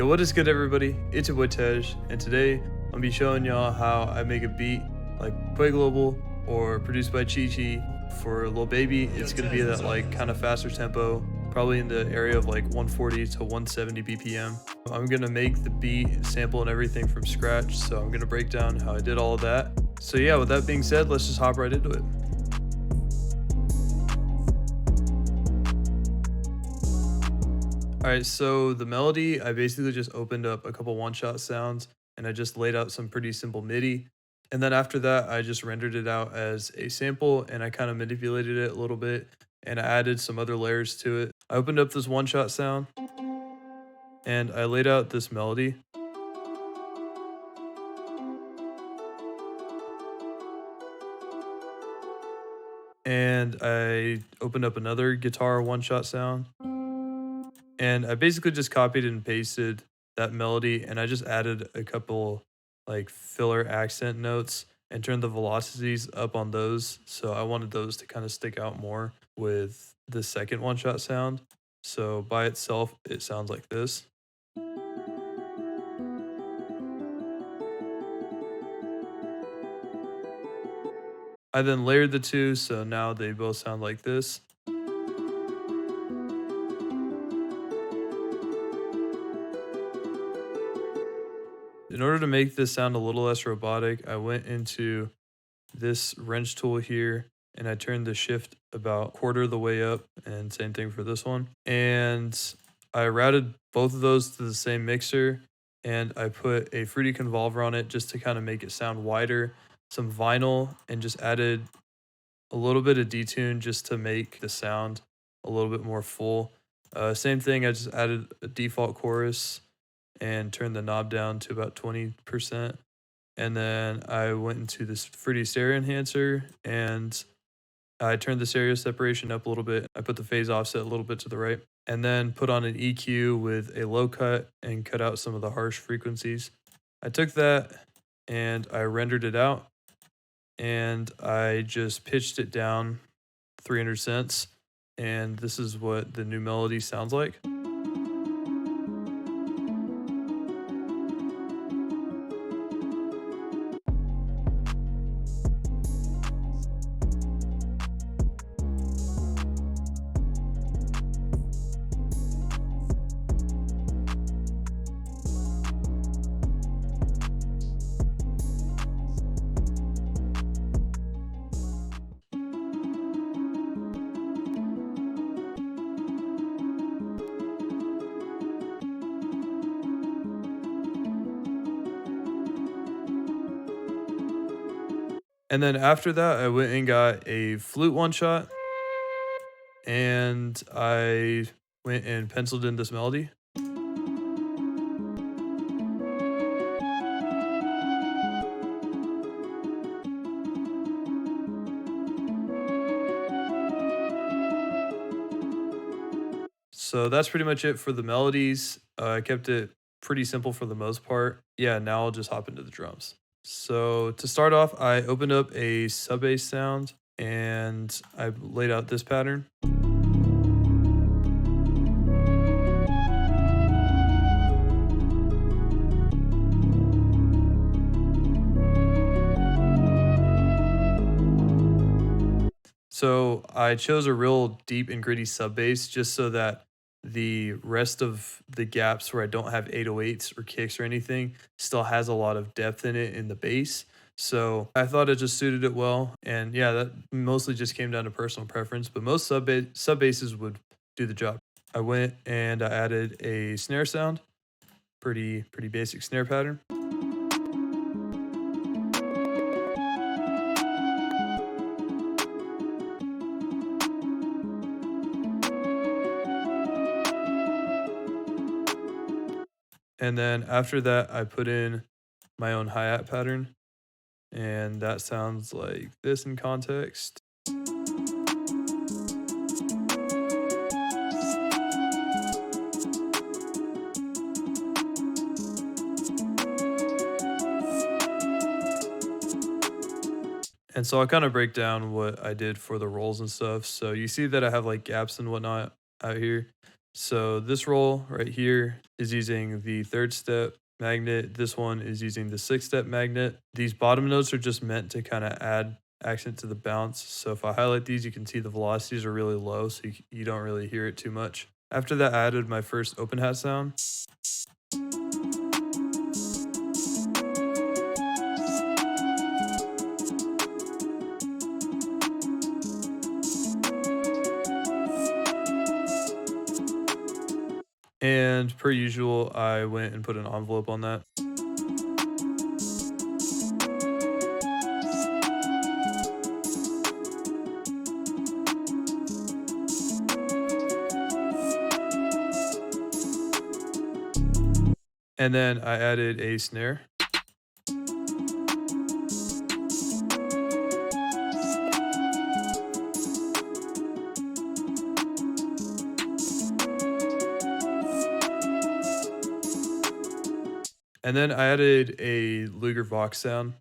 Yo, what is good, everybody? It's your boy Tej, and today I'm gonna be showing y'all how I make a beat like Quay or produced by ChiChi for Lil Baby. It's gonna be that like kind of faster tempo, probably in the area of like 140 to 170 BPM. I'm gonna make the beat, sample, and everything from scratch, so I'm gonna break down how I did all of that. So yeah, with that being said, let's just hop right into it. Alright, so the melody, I basically just opened up a couple one-shot sounds and I just laid out some pretty simple MIDI. And then after that, I just rendered it out as a sample and I kind of manipulated it a little bit and I added some other layers to it. I opened up this one-shot sound and I laid out this melody. And I opened up another guitar one-shot sound. And I basically just copied and pasted that melody and I just added a couple like filler accent notes and turned the velocities up on those. So I wanted those to kind of stick out more with the second one shot sound. So by itself, it sounds like this. I then layered the two, so now they both sound like this. In order to make this sound a little less robotic, I went into this wrench tool here and I turned the shift about quarter of the way up, and same thing for this one. And I routed both of those to the same mixer and I put a Fruity Convolver on it just to kind of make it sound wider, some vinyl, and just added a little bit of detune just to make the sound a little bit more full. Same thing, I just added a default chorus and turned the knob down to about 20%. And then I went into this Fruity Stereo Enhancer and I turned the stereo separation up a little bit. I put the phase offset a little bit to the right and then put on an EQ with a low cut and cut out some of the harsh frequencies. I took that and I rendered it out and I just pitched it down 300 cents. And this is what the new melody sounds like. And then after that, I went and got a flute one shot and I went and penciled in this melody. So that's pretty much it for the melodies. I kept it pretty simple for the most part. Yeah, now I'll just hop into the drums. So to start off, I opened up a sub bass sound and I laid out this pattern. So I chose a real deep and gritty sub bass just so that the rest of the gaps where I don't have 808s or kicks or anything still has a lot of depth in it in the bass. So I thought it just suited it well. And yeah, that mostly just came down to personal preference, but most sub basses would do the job. I went and I added a snare sound, pretty basic snare pattern. And then after that, I put in my own hi-hat pattern. And that sounds like this in context. And so I'll kind of break down what I did for the rolls and stuff. So you see that I have like gaps and whatnot out here. So this roll right here is using the 3rd step magnet. This one is using the 6th step magnet. These bottom notes are just meant to kind of add accent to the bounce. So if I highlight these, you can see the velocities are really low, so you don't really hear it too much. After that, I added my first open hat sound. And per usual, I went and put an envelope on that. And then I added a snare. And then I added a Luger Vox sound.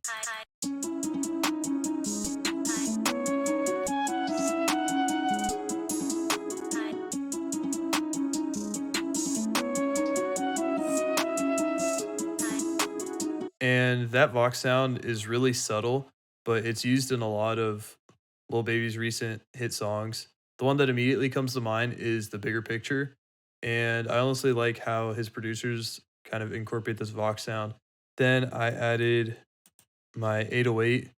And that Vox sound is really subtle, but it's used in a lot of Lil Baby's recent hit songs. The one that immediately comes to mind is The Bigger Picture. And I honestly like how his producers kind of incorporate this Vox sound. Then I added my 808.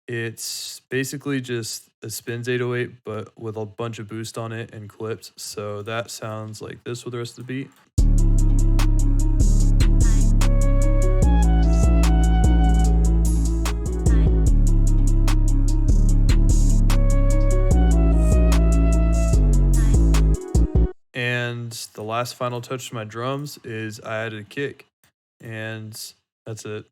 It's basically just a spins 808, but with a bunch of boost on it and clipped. So that sounds like this with the rest of the beat. And the last final touch to my drums is I added a kick, and that's it.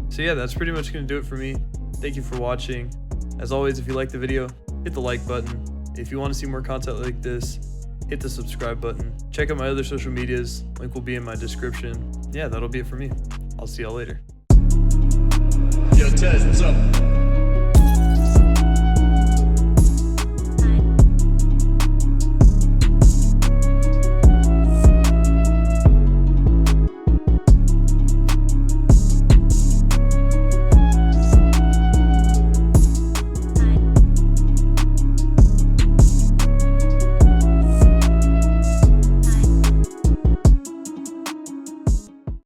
So yeah, that's pretty much going to do it for me. Thank you for watching. As always, if you liked the video, hit the like button. If you want to see more content like this, hit the subscribe button. Check out my other social medias. Link will be in my description. Yeah, that'll be it for me. I'll see y'all later. Yo, Tez, what's up?